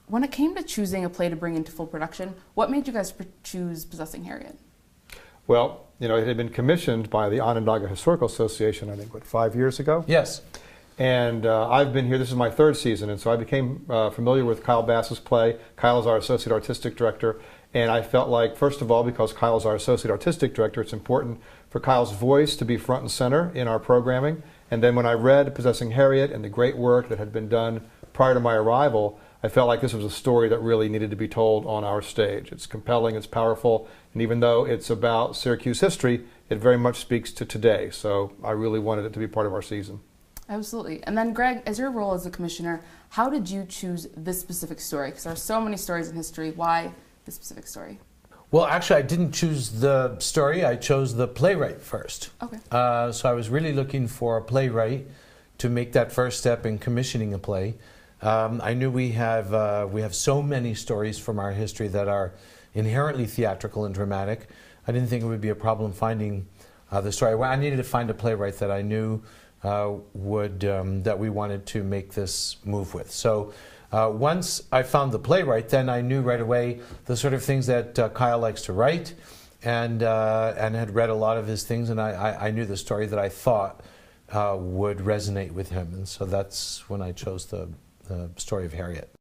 when it came to choosing a play to bring into full production, what made you guys choose Possessing Harriet? Well, it had been commissioned by the Onondaga Historical Association, I think, 5 years ago? Yes. And I've been here, this is my third season, and so I became familiar with Kyle Bass's play. Kyle is our Associate Artistic Director, and I felt like, first of all, because Kyle is our Associate Artistic Director, it's important for Kyle's voice to be front and center in our programming. And then when I read Possessing Harriet and the great work that had been done prior to my arrival, I felt like this was a story that really needed to be told on our stage. It's compelling, it's powerful, and even though it's about Syracuse history, it very much speaks to today. So I really wanted it to be part of our season. Absolutely. And then Gregg, as your role as a commissioner, how did you choose this specific story? Because there are so many stories in history. Why this specific story? Well, actually, I didn't choose the story. I chose the playwright first. Okay. So I was really looking for a playwright to make that first step in commissioning a play. I knew we have so many stories from our history that are inherently theatrical and dramatic. I didn't think it would be a problem finding the story. Well, I needed to find a playwright that I knew that we wanted to make this move with. So once I found the playwright, then I knew right away the sort of things that Kyle likes to write, and had read a lot of his things, and I knew the story that I thought would resonate with him, and so that's when I chose the story of Harriet.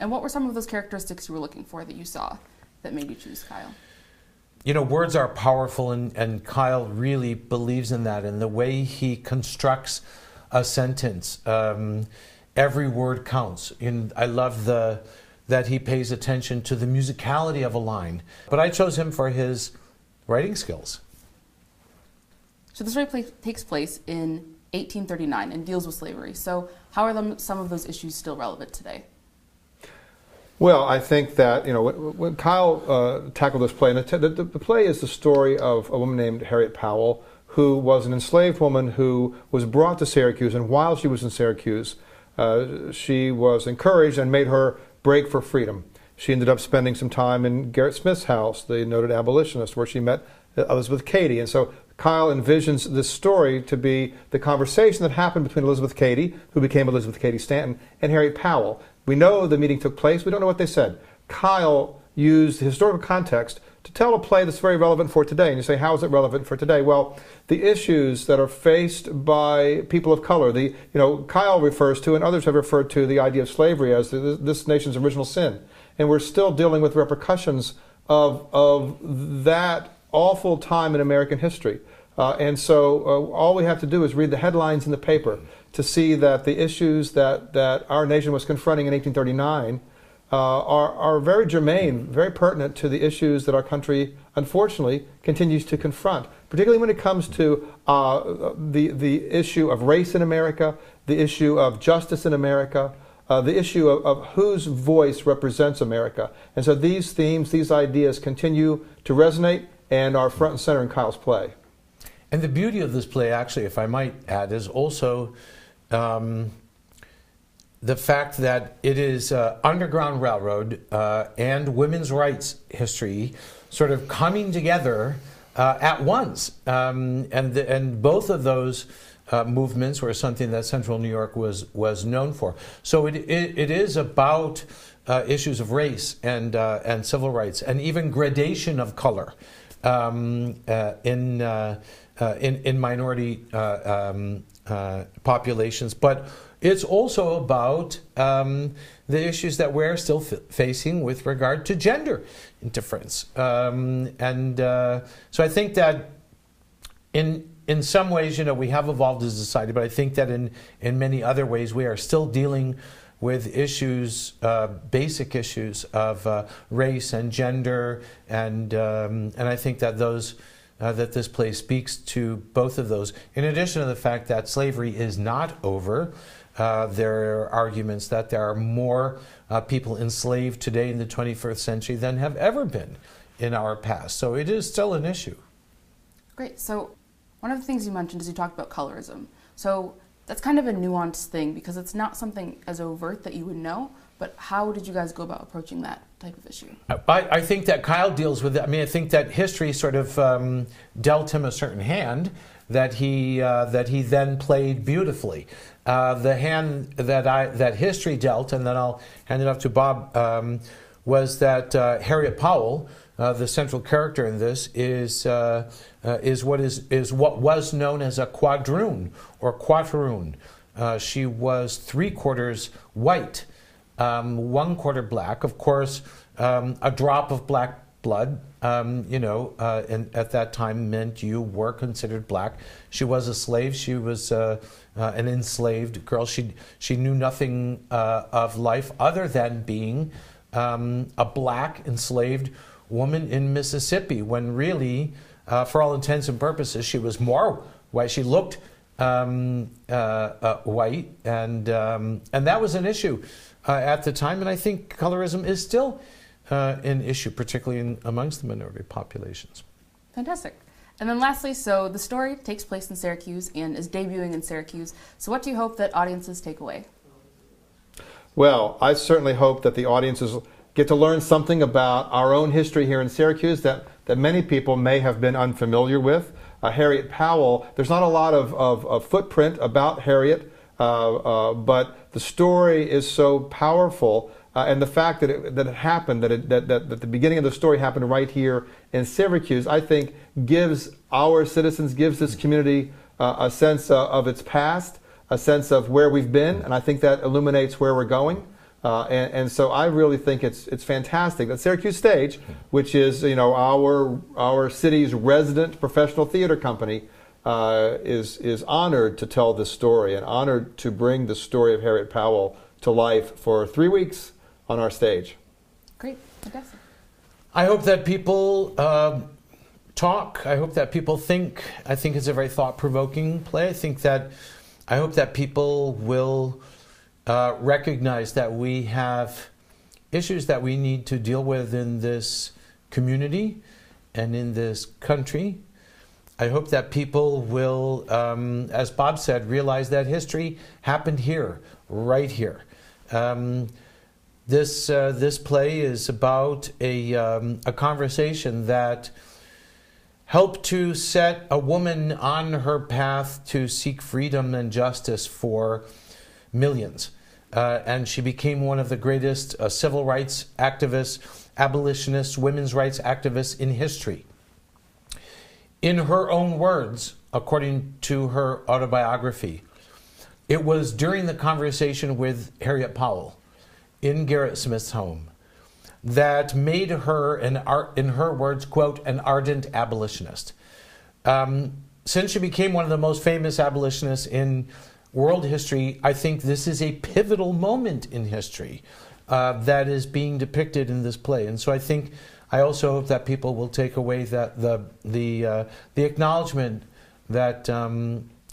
And what were some of those characteristics you were looking for that you saw that made you choose Kyle? Words are powerful, and Kyle really believes in that, and the way he constructs a sentence. Every word counts. And I love that he pays attention to the musicality of a line. But I chose him for his writing skills. So the story takes place in 1839 and deals with slavery. So how are some of those issues still relevant today? Well, I think that, when Kyle tackled this play, and the play is the story of a woman named Harriet Powell, who was an enslaved woman who was brought to Syracuse, and while she was in Syracuse, she was encouraged and made her break for freedom. She ended up spending some time in Gerrit Smith's house, the noted abolitionist, where she met Elizabeth Cady. And so Kyle envisions this story to be the conversation that happened between Elizabeth Cady, who became Elizabeth Cady Stanton, and Harriet Powell. We know the meeting took place. We don't know what they said. Kyle used the historical context to tell a play that's very relevant for today. And you say, how is it relevant for today? Well, the issues that are faced by people of color, Kyle refers to, and others have referred to, the idea of slavery as this nation's original sin. And we're still dealing with repercussions of that awful time in American history. And so all we have to do is read the headlines in the paper to see that the issues that our nation was confronting in 1839 are very germane, very pertinent to the issues that our country, unfortunately, continues to confront, particularly when it comes to the issue of race in America, the issue of justice in America, the issue of whose voice represents America. And so these themes, these ideas continue to resonate and are front and center in Kyle's play. And the beauty of this play, actually, if I might add, is also the fact that it is Underground Railroad and women's rights history sort of coming together at once. And both of those movements were something that Central New York was known for. So it is about issues of race and civil rights, and even gradation of color in minority populations. But it's also about the issues that we're still facing with regard to gender difference. So I think that in some ways, we have evolved as a society, but I think that in many other ways we are still dealing with issues, basic issues of race and gender, and I think that that this play speaks to both of those. In addition to the fact that slavery is not over, there are arguments that there are more people enslaved today in the 21st century than have ever been in our past. So it is still an issue. Great. So one of the things you mentioned is you talked about colorism. So that's kind of a nuanced thing because it's not something as overt that you would know, but how did you guys go about approaching that type of issue? I think that Kyle deals with it. I mean, I think that history sort of dealt him a certain hand, that he then played beautifully. The hand that history dealt, and then I'll hand it off to Bob, was that Harriet Powell, the central character in this, is what was known as a quadroon or quaternoon. She was 3/4 white, 1/4 black. Of course, a drop of black blood, and at that time meant you were considered black. She was a slave. She was an enslaved girl. She knew nothing of life other than being a black enslaved woman in Mississippi, when really, for all intents and purposes, she was more white. She looked white, and that was an issue at the time, and I think colorism is still an issue, particularly amongst the minority populations. Fantastic. And then lastly, so the story takes place in Syracuse and is debuting in Syracuse. So what do you hope that audiences take away? Well, I certainly hope that the audiences get to learn something about our own history here in Syracuse that many people may have been unfamiliar with. Harriet Powell, there's not a lot of footprint about Harriet, but the story is so powerful, and the fact that it happened, that the beginning of the story happened right here in Syracuse, I think gives our citizens, gives this community a sense of its past, a sense of where we've been, and I think that illuminates where we're going. And so I really think it's fantastic that Syracuse Stage, which is our city's resident professional theater company, is honored to tell this story and honored to bring the story of Harriet Powell to life for 3 weeks on our stage. Great, fantastic. I hope that people talk. I hope that people think. I think it's a very thought-provoking play. I hope that people will recognize that we have issues that we need to deal with in this community and in this country. I hope that people will, as Bob said, realize that history happened here, right here. This play is about a conversation that helped to set a woman on her path to seek freedom and justice for millions. And she became one of the greatest civil rights activists, abolitionists, women's rights activists in history. In her own words, according to her autobiography, it was during the conversation with Harriet Powell in Garrett Smith's home that made her, in her words, quote, an ardent abolitionist. Since she became one of the most famous abolitionists in world history, I think this is a pivotal moment in history that is being depicted in this play. And so I also hope that people will take away that the acknowledgement that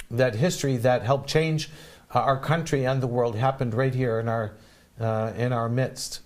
that history that helped change our country and the world happened right here in our midst.